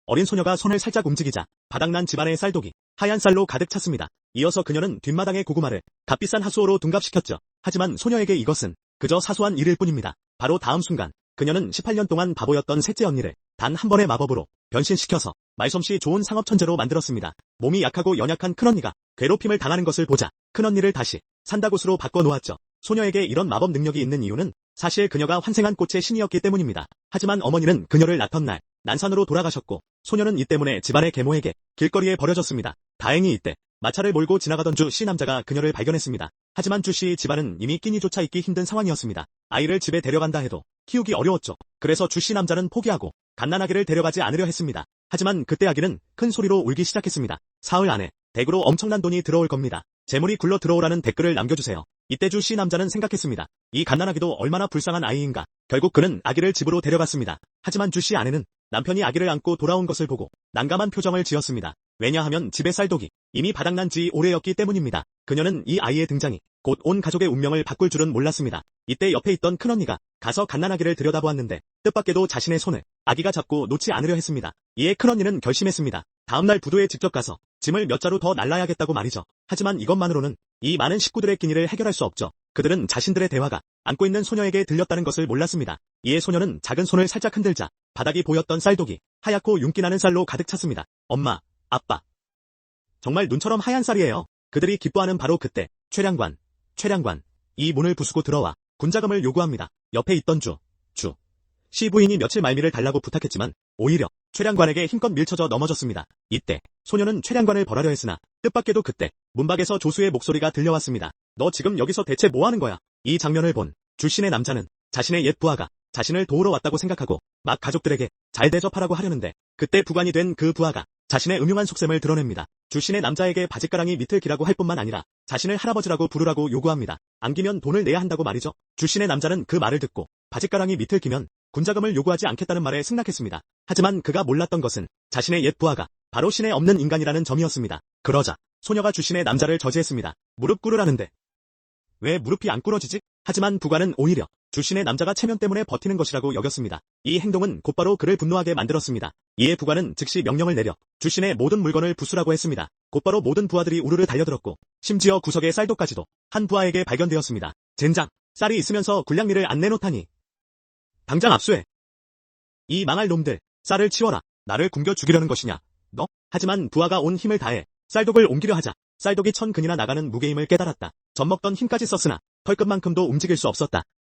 어린 소녀가 손을 살짝 움직이자 바닥난 집안의 쌀독이 하얀 쌀로 가득 찼습니다. 이어서 그녀는 뒷마당의 고구마를 값비싼 하수오로 둔갑시켰죠. 하지만 소녀에게 이것은 그저 사소한 일일 뿐입니다. 바로 다음 순간 그녀는 18년 동안 바보였던 셋째 언니를 단 한 번의 마법으로 변신시켜서 말솜씨 좋은 상업천재로 만들었습니다. 몸이 약하고 연약한 큰언니가 괴롭힘을 당하는 것을 보자 큰언니를 다시 산다굿으로 바꿔놓았죠. 소녀에게 이런 마법 능력이 있는 이유는 사실 그녀가 환생한 꽃의 신이었기 때문입니다. 하지만 어머니는 그녀를 낳던 날 난산으로 돌아가셨고 소녀는 이 때문에 집안의 계모에게 길거리에 버려졌습니다. 다행히 이때 마차를 몰고 지나가던 주 씨 남자가 그녀를 발견했습니다. 하지만 주 씨의 집안은 이미 끼니조차 있기 힘든 상황이었습니다. 아이를 집에 데려간다 해도 키우기 어려웠죠. 그래서 주 씨 남자는 포기하고 갓난아기를 데려가지 않으려 했습니다. 하지만 그때 아기는 큰 소리로 울기 시작했습니다. 사흘 안에 댁으로 엄청난 돈이 들어올 겁니다. 재물이 굴러 들어오라는 댓글을 남겨주세요. 이때 주 씨 남자는 생각했습니다. 이 갓난아기도 얼마나 불쌍한 아이인가. 결국 그는 아기를 집으로 데려갔습니다. 하지만 주 씨 아내는 남편이 아기를 안고 돌아온 것을 보고 난감한 표정을 지었습니다. 왜냐하면 집의 쌀독이 이미 바닥난 지 오래였기 때문입니다. 그녀는 이 아이의 등장이 곧 온 가족의 운명을 바꿀 줄은 몰랐습니다. 이때 옆에 있던 큰언니가 가서 갓난아기를 들여다보았는데 뜻밖에도 자신의 손을 아기가 잡고 놓지 않으려 했습니다. 이에 큰언니는 결심했습니다. 다음날 부두에 직접 가서 짐을 몇 자루 더 날라야겠다고 말이죠. 하지만 이것만으로는 이 많은 식구들의 끼니를 해결할 수 없죠. 그들은 자신들의 대화가 안고 있는 소녀에게 들렸다는 것을 몰랐습니다. 이에 소녀는 작은 손을 살짝 흔들자 바닥이 보였던 쌀독이 하얗고 윤기 나는 쌀로 가득 찼습니다. 엄마, 아빠. 정말 눈처럼 하얀 쌀이에요. 그들이 기뻐하는 바로 그때 최량관, 이 문을 부수고 들어와 군자금을 요구합니다. 옆에 있던 씨 부인이 며칠 말미를 달라고 부탁했지만 오히려 최량관에게 힘껏 밀쳐져 넘어졌습니다. 이때 소녀는 최량관을 벌하려 했으나 뜻밖에도 그때 문밖에서 조수의 목소리가 들려왔습니다. 너 지금 여기서 대체 뭐 하는 거야? 이 장면을 본 주신의 남자는 자신의 옛 부하가 자신을 도우러 왔다고 생각하고 막 가족들에게 잘 대접하라고 하려는데 그때 부관이 된 그 부하가 자신의 음흉한 속셈을 드러냅니다. 주신의 남자에게 바짓가랑이 밑을 기라고 할 뿐만 아니라 자신을 할아버지라고 부르라고 요구합니다. 안기면 돈을 내야 한다고 말이죠. 주신의 남자는 그 말을 듣고 바짓가랑이 밑을 기면 군자금을 요구하지 않겠다는 말에 승낙했습니다. 하지만 그가 몰랐던 것은 자신의 옛 부하가 바로 신에 없는 인간이라는 점이었습니다. 그러자 소녀가 주신의 남자를 저지했습니다. 무릎 꿇으라는데 왜 무릎이 안 꿇어지지? 하지만 부관은 오히려 주신의 남자가 체면 때문에 버티는 것이라고 여겼습니다. 이 행동은 곧바로 그를 분노하게 만들었습니다. 이에 부관은 즉시 명령을 내려 주신의 모든 물건을 부수라고 했습니다. 곧바로 모든 부하들이 우르르 달려들었고 심지어 구석의 쌀독까지도 한 부하에게 발견되었습니다. 젠장, 쌀이 있으면서 군량미를 안 내놓다니. 당장 압수해. 이 망할 놈들, 쌀을 치워라. 나를 굶겨 죽이려는 것이냐, 너? 하지만 부하가 온 힘을 다해 쌀독을 옮기려 하자 쌀독이 1000근이나 나가는 무게임을 깨달았다. 젖먹던 힘까지 썼으나 털끝만큼도 움직일 수 없었다.